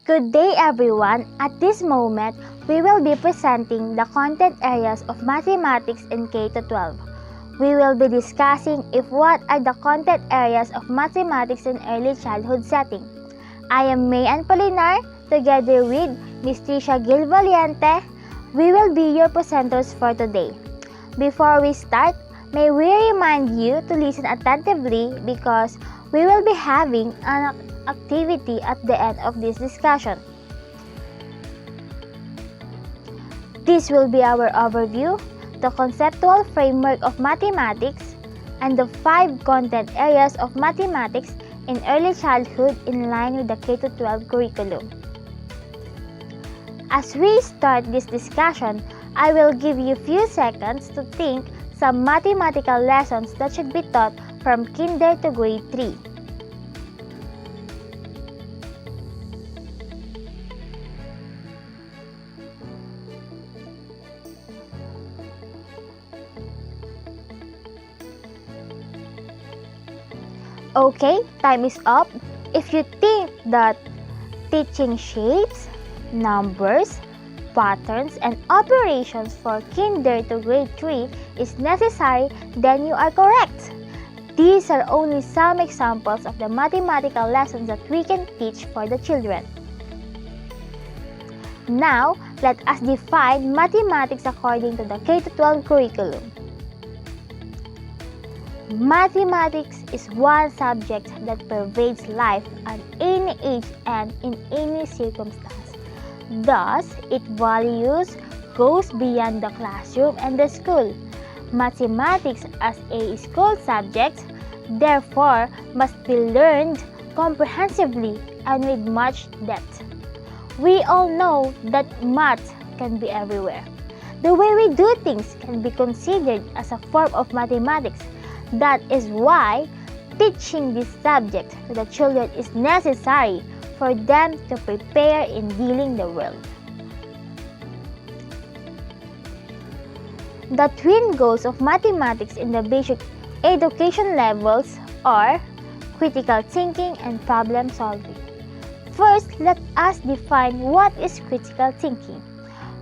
Good day everyone! At this moment, we will be presenting the content areas of mathematics in K-12. We will be discussing what are the content areas of mathematics in early childhood setting. I am May Ann Polinar, together with Ms. Tricia Gil Valiente. We will be your presenters for today. Before we start, may we remind you to listen attentively because we will be having an activity at the end of this discussion. This will be our overview, the conceptual framework of mathematics, and the 5 content areas of mathematics in early childhood in line with the K-12 curriculum. As we start this discussion, I will give you a few seconds to think some mathematical lessons that should be taught from kinder to grade 3. Okay, time is up. If you think that teaching shapes, numbers, patterns, and operations for kinder to grade 3 is necessary, then you are correct. These are only some examples of the mathematical lessons that we can teach for the children. Now, let us define mathematics according to the K-12 curriculum. Mathematics is one subject that pervades life at any age and in any circumstance. Thus, its values goes beyond the classroom and the school. Mathematics as a school subject, therefore, must be learned comprehensively and with much depth. We all know that math can be everywhere. The way we do things can be considered as a form of mathematics. That is why teaching this subject to the children is necessary for them to prepare in dealing the world. The twin goals of mathematics in the basic education levels are critical thinking and problem solving. First, let us define what is critical thinking.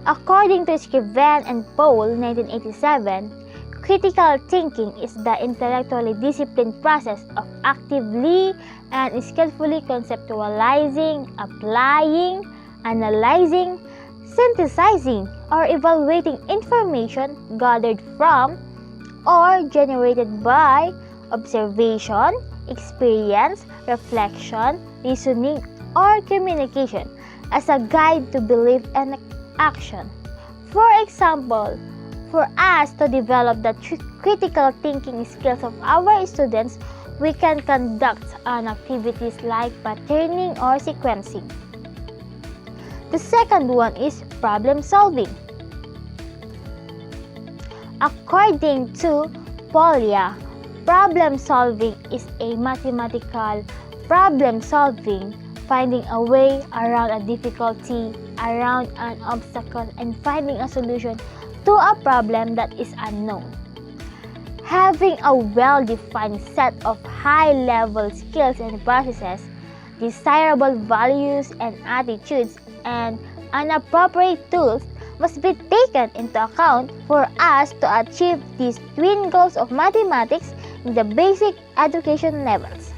According to Scriven and Pohl, 1987, critical thinking is the intellectually disciplined process of actively and skillfully conceptualizing, applying, analyzing, synthesizing, or evaluating information gathered from or generated by observation, experience, reflection, reasoning, or communication as a guide to belief and action. For example, for us to develop the critical thinking skills of our students, we can conduct activities like patterning or sequencing. The second one is problem solving. According to Polya, problem solving is a mathematical problem solving, finding a way around a difficulty, around an obstacle, and finding a solution to a problem that is unknown. Having a well-defined set of high-level skills and processes, desirable values and attitudes, and appropriate tools must be taken into account for us to achieve these twin goals of mathematics in the basic education levels.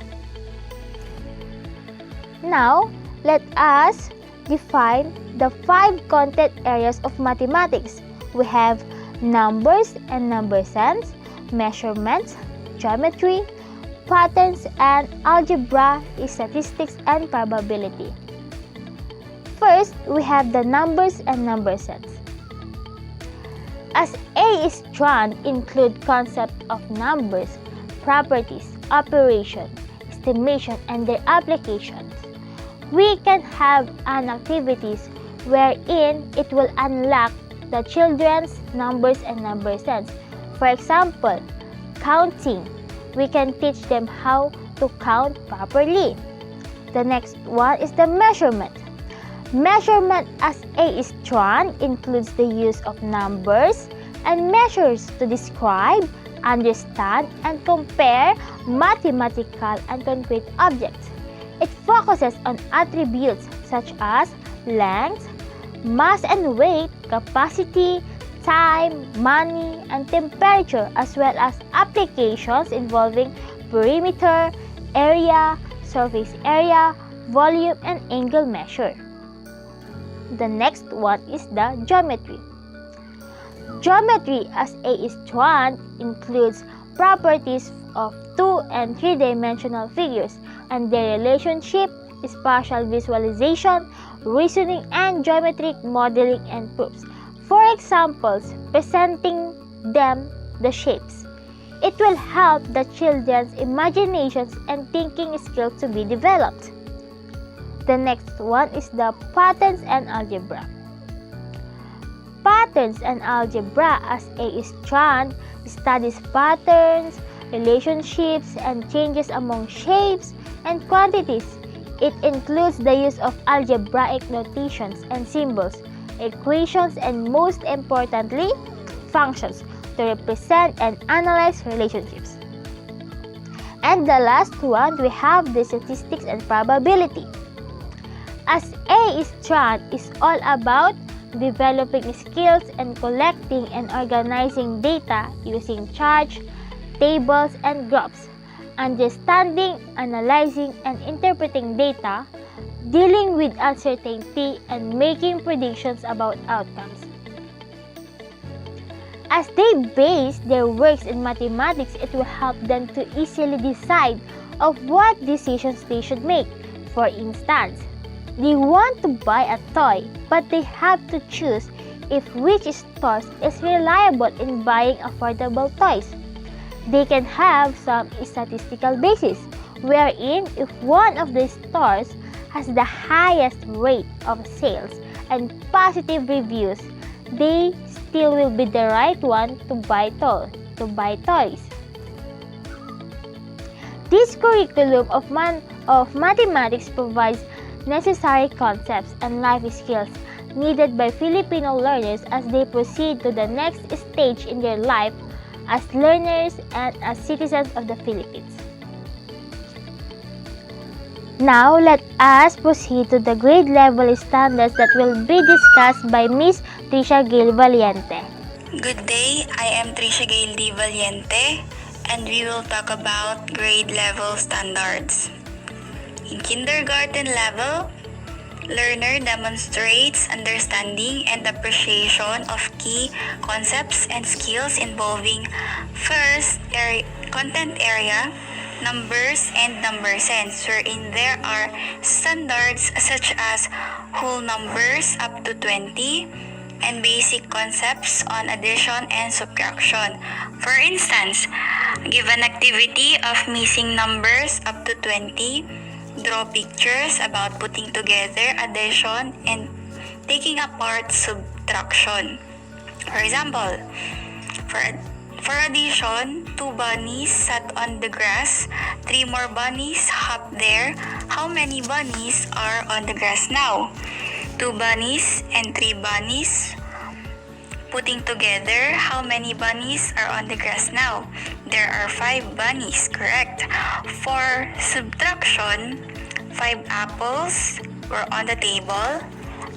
Now, let us define the 5 content areas of mathematics. We have numbers and number sense, measurements, geometry, patterns, and algebra, statistics, and probability. First, we have the numbers and number sense. As A strand include concept of numbers, properties, operation, estimation, and their applications, we can have activities wherein it will unlock the children's numbers and number sense. For example, counting. We can teach them how to count properly. The next one is the measurement. Measurement as a strand includes the use of numbers and measures to describe, understand, and compare mathematical and concrete objects. It focuses on attributes such as length, mass and weight, capacity, time, money, and temperature, as well as applications involving perimeter, area, surface area, volume, and angle measure. The next one is the geometry. Geometry, as A is strand, includes properties of 2 and 3-dimensional figures and their relationship, spatial visualization, reasoning, and geometric modeling and proofs. For examples, presenting them the shapes. It will help the children's imaginations and thinking skills to be developed. The next one is the patterns and algebra. Patterns and algebra, as A strand, studies patterns, relationships, and changes among shapes and quantities. It includes the use of algebraic notations and symbols, equations, and most importantly, functions to represent and analyze relationships. And the last one, we have the statistics and probability. As A strand is all about developing skills and collecting and organizing data using charts, tables, and graphs, understanding, analyzing, and interpreting data, dealing with uncertainty, and making predictions about outcomes. As they base their works in mathematics, it will help them to easily decide of what decisions they should make. For instance, they want to buy a toy, but they have to choose if which store is reliable in buying affordable toys. They can have some statistical basis, wherein if one of the stores has the highest rate of sales and positive reviews, they still will be the right one to buy toys. This curriculum of mathematics provides necessary concepts and life skills needed by Filipino learners as they proceed to the next stage in their life as learners and as citizens of the Philippines. Now, let us proceed to the grade level standards that will be discussed by Ms. Tricia Gail Valiente. Good day, I am Tricia Gail D. Valiente, and we will talk about grade level standards. In kindergarten level, learner demonstrates understanding and appreciation of key concepts and skills involving first, content area, numbers, and number sense, wherein there are standards such as whole numbers up to 20 and basic concepts on addition and subtraction. For instance, give an activity of missing numbers up to 20, draw pictures about putting together addition and taking apart subtraction. For example, for addition, 2 bunnies sat on the grass, 3 more bunnies hopped there. How many bunnies are on the grass now? 2 bunnies and 3 bunnies. Putting together, how many bunnies are on the grass now? There are 5 bunnies, correct. For subtraction, 5 apples were on the table.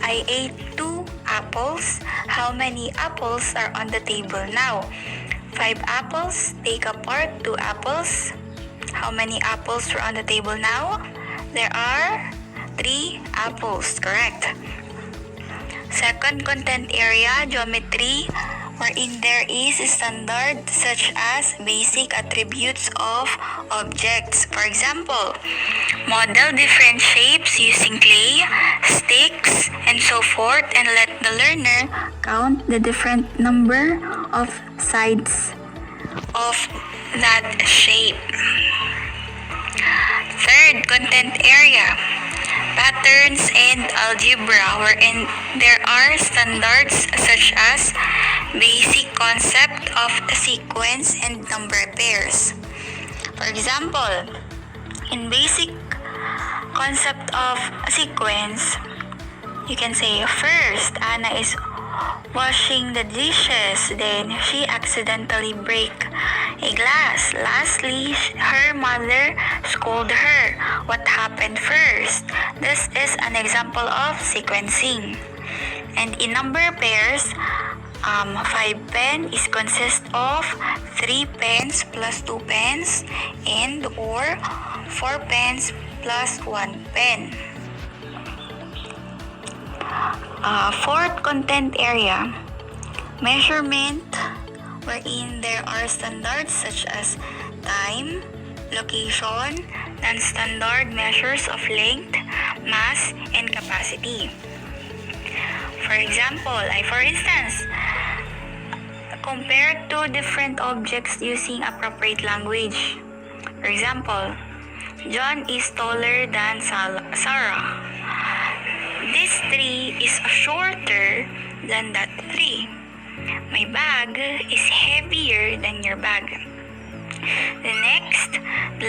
I ate 2 apples. How many apples are on the table now? 5 apples. Take apart 2 apples. How many apples were on the table now? There are 3 apples, correct. Second content area, geometry, wherein there is a standard such as basic attributes of objects. For example, model different shapes using clay, sticks, and so forth, and let the learner count the different number of sides of that shape. Third content area, patterns and algebra, wherein there are standards such as basic concept of sequence and number pairs. For example, in basic concept of sequence, you can say first, Anna is washing the dishes, then she accidentally break a glass. Lastly, her mother scolded her. What happened first? This is an example of sequencing. And in number pairs, 5 pen is consist of 3 pens plus 2 pens and or 4 pens plus 1 pen. Fourth content area, measurement, wherein there are standards such as time, location, non-standard measures of length, mass, and capacity. For example, for instance, compare two different objects using appropriate language. For example, John is taller than Sarah. This tree is shorter than that tree. My bag is heavier than your bag. The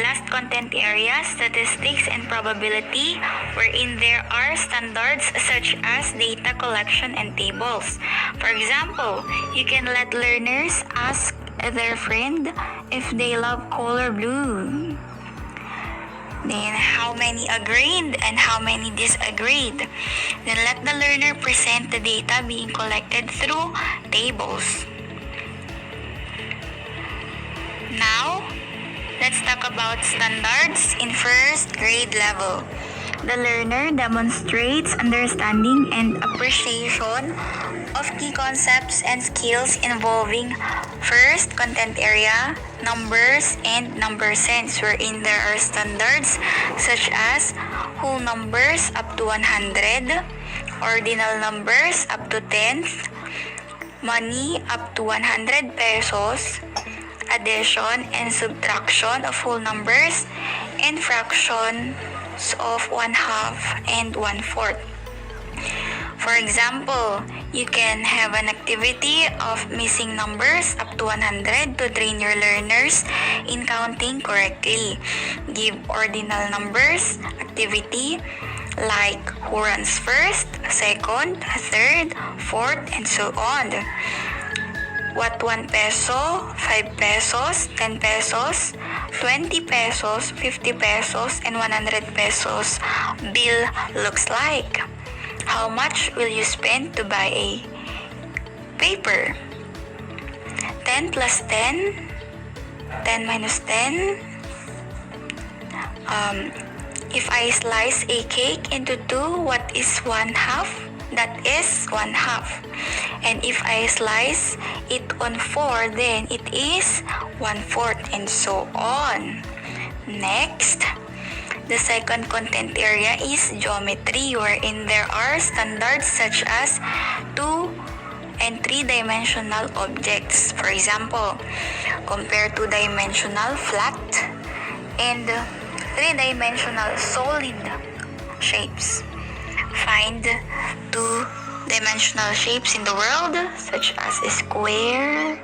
last content area, statistics and probability, wherein there are standards such as data collection and tables. For example, you can let learners ask their friend if they love color blue. Then how many agreed and how many disagreed. Then let the learner present the data being collected through tables. Now, let's talk about standards in first grade level. The learner demonstrates understanding and appreciation of key concepts and skills involving first content area, numbers, and number sense, wherein there are standards such as whole numbers up to 100, ordinal numbers up to 10th, money up to 100 pesos, addition and subtraction of whole numbers, and fractions of 1/2 and 1/4. For example, you can have an activity of missing numbers up to 100 to train your learners in counting correctly. Give ordinal numbers activity like who runs first, second, third, fourth, and so on. What 1 peso, 5 pesos, 10 pesos, 20 pesos, 50 pesos, and 100 pesos bill looks like. How much will you spend to buy a paper? 10 plus 10, 10 minus 10. If I slice a cake into 2, what is 1/2? That is 1/2. And if I slice it on 4, then it is 1/4, and so on. Next, the second content area is geometry, wherein there are standards such as 2 and 3-dimensional objects. For example, compare 2-dimensional flat and 3-dimensional solid shapes. Find 2-dimensional shapes in the world such as square,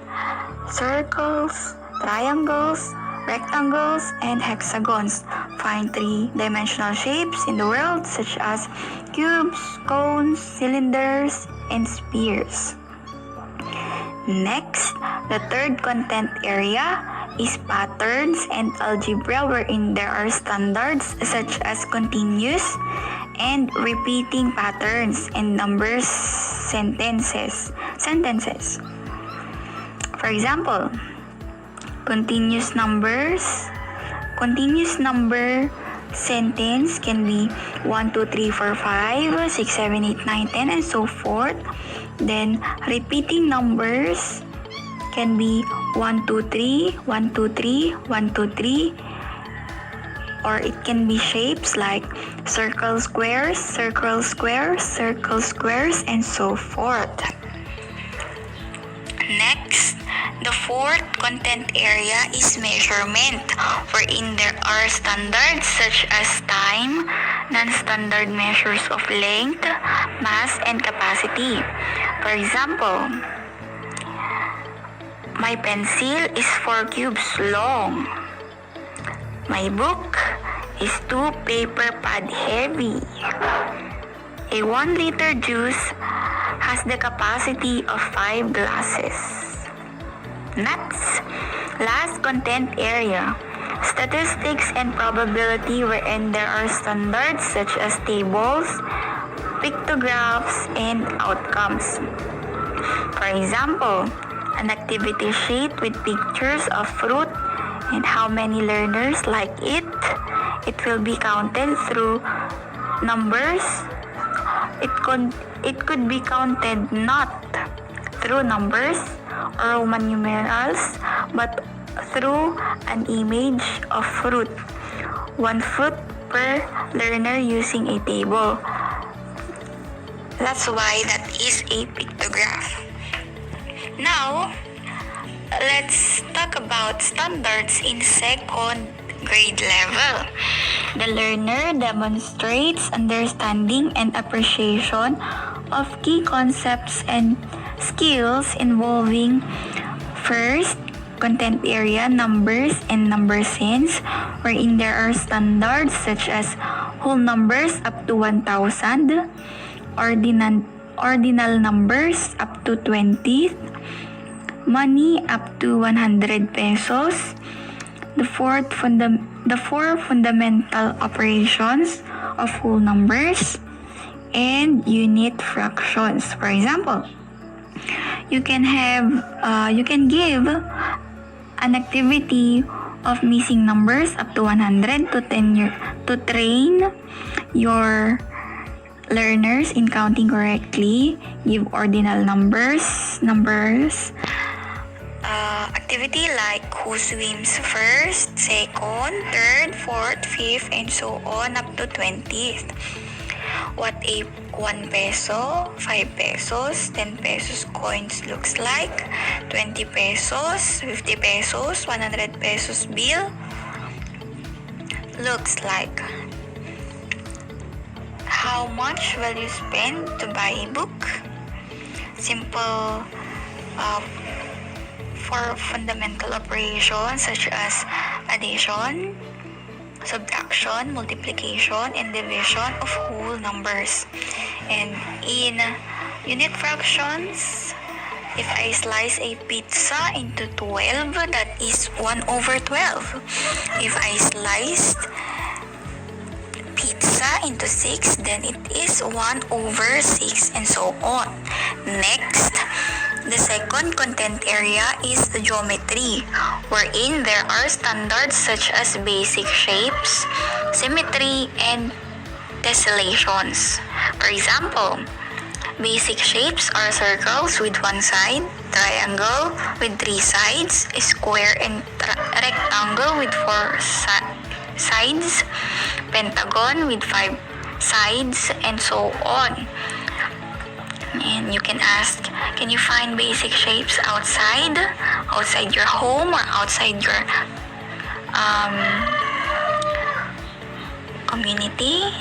circles, triangles, rectangles, and hexagons. Find 3-dimensional shapes in the world such as cubes, cones, cylinders, and spheres. Next, the third content area is patterns and algebra, wherein there are standards such as continuous and repeating patterns and numbers sentences. For example, continuous number sentence can be 1, 2, 3, 4, 5, 6, 7, 8, 9, 10, and so forth. Then repeating numbers can be 1, 2, 3, 1, 2, 3, 1, 2, 3, or it can be shapes like circle, squares, circle, squares, circle, squares, and so forth. Next, the fourth content area is measurement, wherein there are standards such as time, non-standard measures of length, mass, and capacity. For example, my pencil is 4 cubes long. My book is 2 paper pad heavy. A 1 liter juice has has the capacity of 5 glasses. Next, last content area. Statistics and probability, wherein there are standards such as tables, pictographs, and outcomes. For example, an activity sheet with pictures of fruit and how many learners like it. It will be counted through numbers. It could be counted not through numbers or Roman numerals, but through an image of fruit. 1 fruit per learner using a table. That's why that is a pictograph. Now, let's talk about standards in second grade level. The learner demonstrates understanding and appreciation of key concepts and skills involving first, content area, numbers, and number sense, wherein there are standards such as whole numbers up to 1,000, ordinal numbers up to 20, money up to 100 pesos, the four fundamental operations of whole numbers, and unit fractions. For example, you can give an activity of missing numbers up to 100 to train your learners in counting correctly. Give ordinal numbers. Activity like who swims first, second, third, fourth, fifth, and so on up to 20th. What a 1 peso, 5 pesos, 10 pesos coins looks like, 20 pesos, 50 pesos, 100 pesos bill looks like. How much will you spend to buy a book? Simple for fundamental operations such as addition, subtraction, multiplication, and division of whole numbers. And in unit fractions, if I slice a pizza into 12, that is 1/12. If I sliced pizza into 6, then it is 1/6, and so on. Next, the second content area is geometry, wherein there are standards such as basic shapes, symmetry, and tessellations. For example, basic shapes are circles with 1 side, triangle with 3 sides, square and rectangle with 4 sides, pentagon with 5 sides, and so on. And you can ask, can you find basic shapes outside your home or outside your community?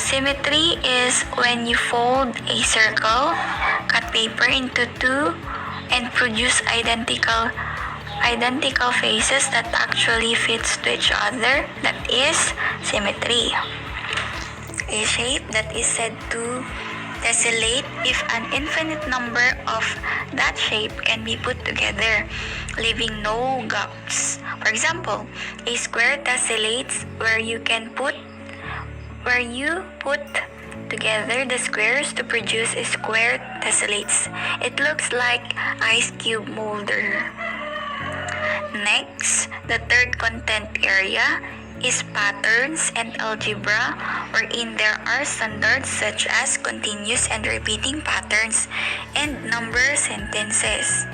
Symmetry is when you fold a circle, cut paper into 2, and produce identical faces that actually fits to each other. That is symmetry. A shape that is said to tessellate if an infinite number of that shape can be put together, leaving no gaps. For example, a square tessellates where you put together the squares to produce a square tessellates. It looks like ice cube molder. Next, the third content area is patterns and algebra, wherein there are standards such as continuous and repeating patterns and number sentences.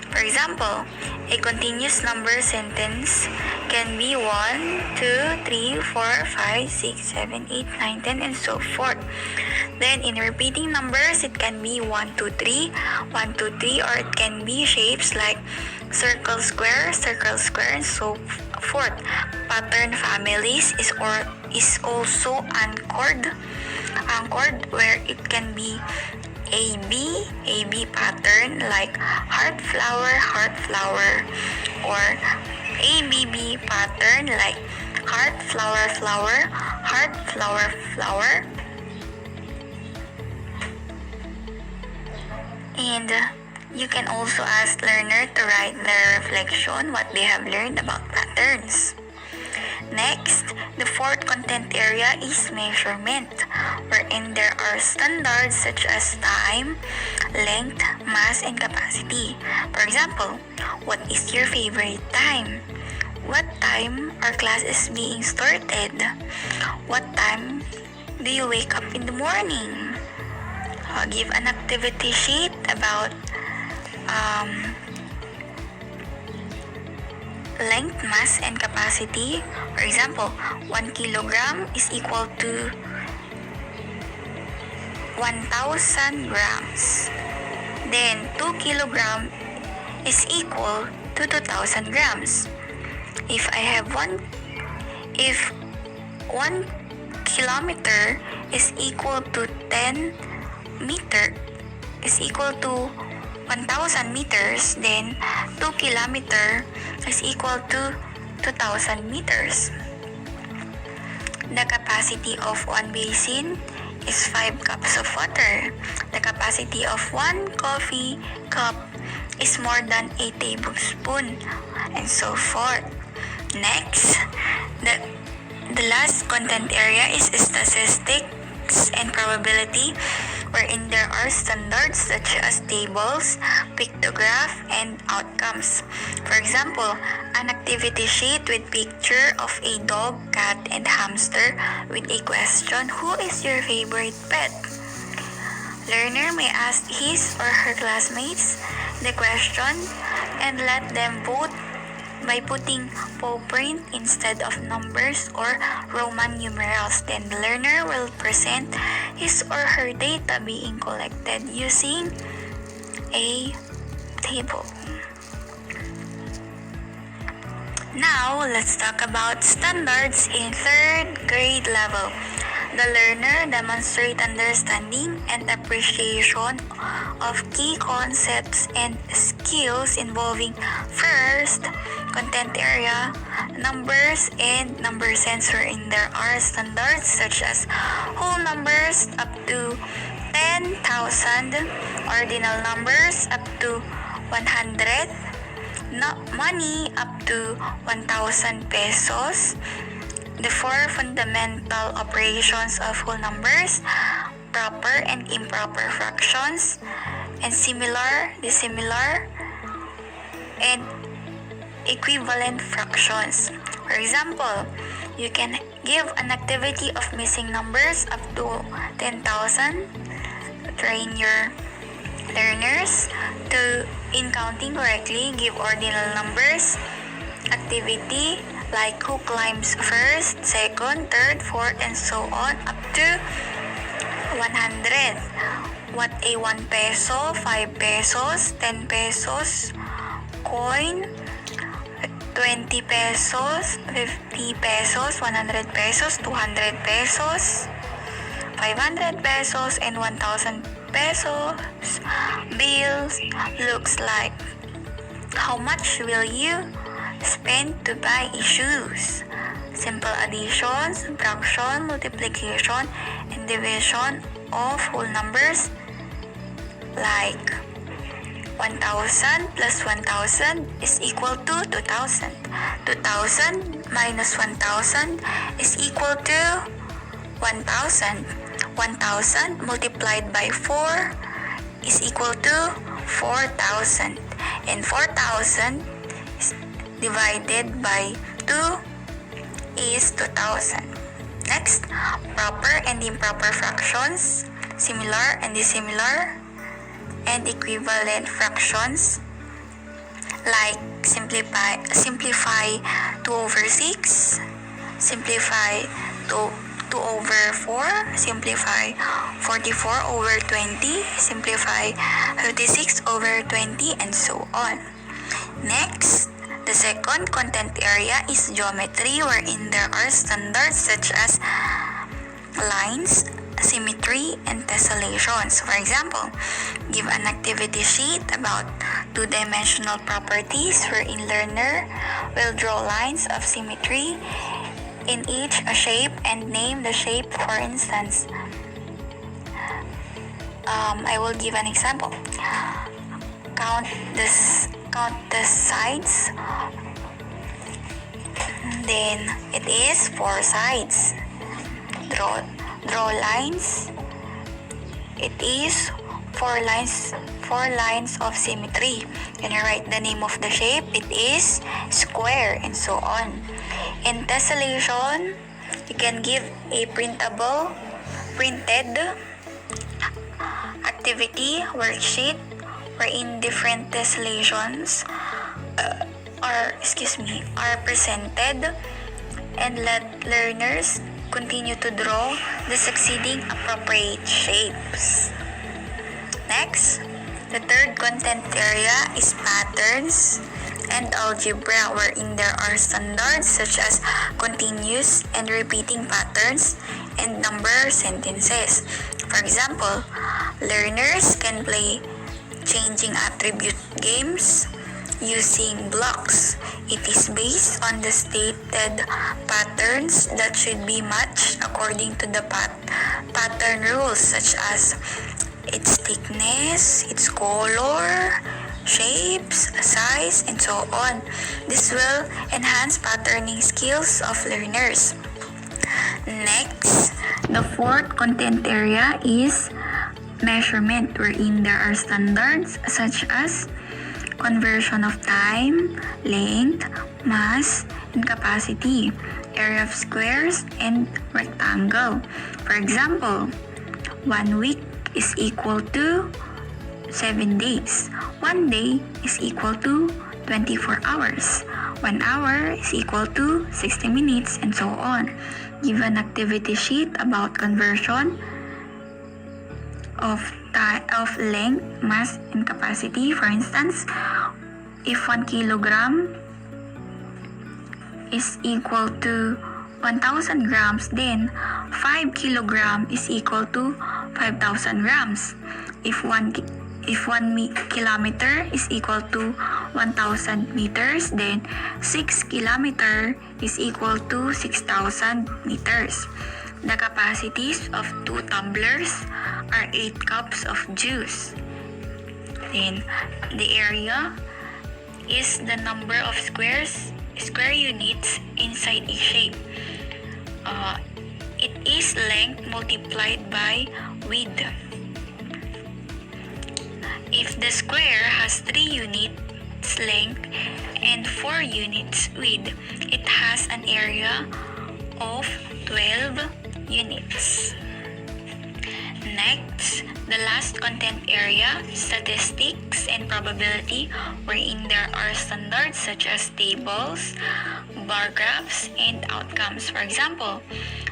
For example, a continuous number sentence can be 1, 2, 3, 4, 5, 6, 7, 8, 9, 10, and so forth. Then in repeating numbers, it can be 1, 2, 3, 1, 2, 3, or it can be shapes like circle, square, and so forth. Pattern families is also anchored, where it can be AB pattern like heart flower, or ABB pattern like heart flower, heart flower. And you can also ask learner to write their reflection, what they have learned about patterns. Next, the fourth content area is measurement, wherein there are standards such as time, length, mass, and capacity. For example, what is your favorite time? What time our class is being started? What time do you wake up in the morning? Give an activity sheet about length, mass, and capacity. For example, 1 kilogram is equal to 1,000 grams. Then 2 kilogram is equal to 2,000 grams. If 1 kilometer is equal to 10 meter is equal to 1,000 meters, then 2 kilometer is equal to 2,000 meters. The capacity of one basin is 5 cups of water. The capacity of 1 coffee cup is more than a tablespoon, and so forth. Next, the last content area is statistics and probability, wherein there are standards such as tables, pictograph, and outcomes. For example, an activity sheet with picture of a dog, cat, and hamster with a question, who is your favorite pet? Learner may ask his or her classmates the question and let them vote by putting paw print instead of numbers or Roman numerals. Then the learner will present his or her data being collected using a table. Now, let's talk about standards in 3rd grade level. The learner demonstrates understanding and appreciation of key concepts and skills involving first, content area, numbers, and number sense, wherein there are standards such as whole numbers up to 10,000, ordinal numbers up to 100, money up to 1,000 pesos, the 4 fundamental operations of whole numbers, proper and improper fractions, and similar, dissimilar, and equivalent fractions. For example, you can give an activity of missing numbers up to 10,000. Train your learners to in counting correctly. Give ordinal numbers activity like who climbs first, second, third, fourth, and so on up to 100. What a 1 peso, 5 pesos, 10 pesos coin, 20 pesos, 50 pesos, 100 pesos, 200 pesos, 500 pesos, and 1,000 pesos bills looks like. How much will you spend to buy shoes? Simple addition, subtraction, multiplication, and division of whole numbers like 1,000 plus 1,000 is equal to 2,000. 2,000 minus 1,000 is equal to 1,000. 1,000 multiplied by 4 is equal to 4,000. And 4,000 divided by 2 is 2,000. Next, proper and improper fractions, similar and dissimilar, and equivalent fractions like simplify 2 over 6, simplify 2 over 4, simplify 44 over 20, simplify 56 over 20, and so on. Next, the second content area is geometry, wherein there are standards such as lines, symmetry, and tessellations. For example, give an activity sheet about 2-dimensional properties, wherein learner will draw lines of symmetry in each shape and name the shape. For instance, I will give an example. Count the sides. Then it is 4 sides. Draw lines. It is 4 lines of symmetry. When you write the name of the shape, it is square, and so on. In tessellation, you can give a printed activity worksheet wherein different tessellations are presented, and let learners continue to draw the succeeding appropriate shapes. Next, the third content area is patterns and algebra, wherein there are standards such as continuous and repeating patterns and number sentences. For example, learners can play changing attribute games using blocks. It is based on the stated patterns that should be matched according to the pattern rules, such as its thickness, its color, shapes, size, and so on. This will enhance patterning skills of learners. Next, the fourth content area is measurement, wherein there are standards such as conversion of time, length, mass, and capacity, area of squares, and rectangle. For example, 1 week is equal to 7 days. 1 day is equal to 24 hours. 1 hour is equal to 60 minutes, and so on. Give an activity sheet about conversion of length, mass, and capacity. For instance, if 1 kilogram is equal to 1,000 grams, then 5 kilogram is equal to 5,000 grams. If 1 kilometer is equal to 1,000 meters, then 6 kilometer is equal to 6,000 meters. The capacities of 2 tumblers are 8 cups of juice. Then, the area is the number of square units inside a shape. It is length multiplied by width. If the square has 3 units length and 4 units width, it has an area of 12 units. Next, the last content area, statistics and probability, wherein there are standards such as tables, bar graphs, and outcomes. For example,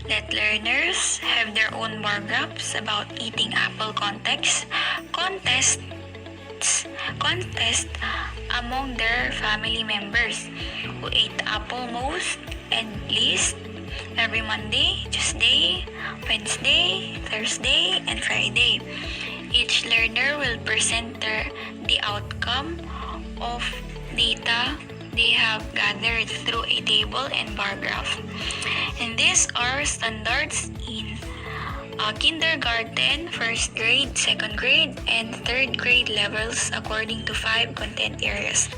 let learners have their own bar graphs about eating apple contest among their family members who ate apple most and least every Monday, Tuesday, Wednesday, Thursday, and Friday. Each learner will present the outcome of data they have gathered through a table and bar graph. And these are standards in kindergarten, first grade, second grade, and third grade levels according to 5 content areas.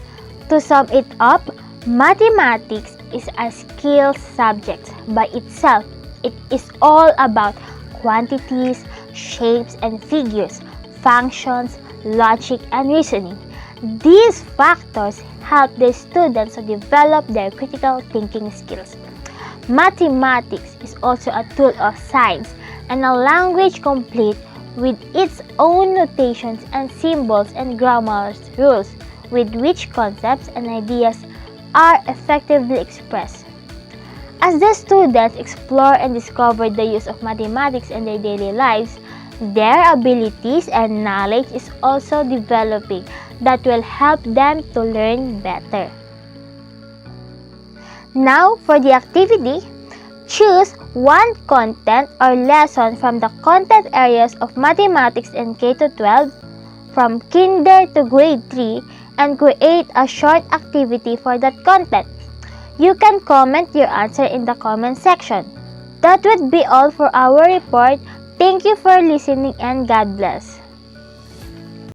To sum it up, mathematics is a skill subject by itself. It is all about quantities, shapes and figures, functions, logic, and reasoning. These factors help the students to develop their critical thinking skills. Mathematics is also a tool of science and a language complete with its own notations and symbols and grammar rules with which concepts and ideas are effectively expressed. As the students explore and discover the use of mathematics in their daily lives, their abilities and knowledge is also developing that will help them to learn better. Now, for the activity, choose one content or lesson from the content areas of mathematics in K-12 from kinder to grade 3 and create a short activity for that content. You can comment your answer in the comment section. That would be all for our report. Thank you for listening and God bless.